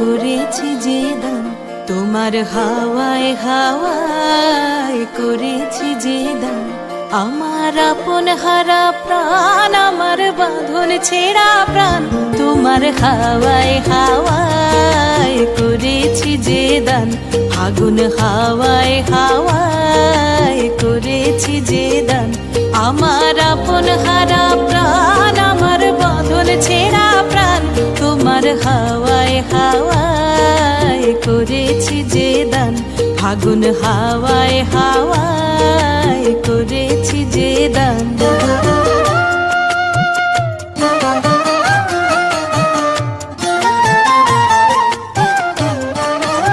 করেছি যে দান, তোমার হাওয়ায় হাওয়ায় করেছি যে দান। আমার আপন হারা প্রাণ, আমার বাঁধন ছেঁড়া প্রাণ, তোমার হাওয়ায় হাওয়ায় করেছি যে দান। আগুন হাওয়ায় হাওয়ায় করেছি যে দান। আমার আপন হারা প্রাণ, আমার বাঁধন ছেঁড়া প্রাণ, তোমার হাওয়ায় হাওয়ায় করেছি যে দান। আগুন হাওয়ায় হাওয়ায় করেছি যে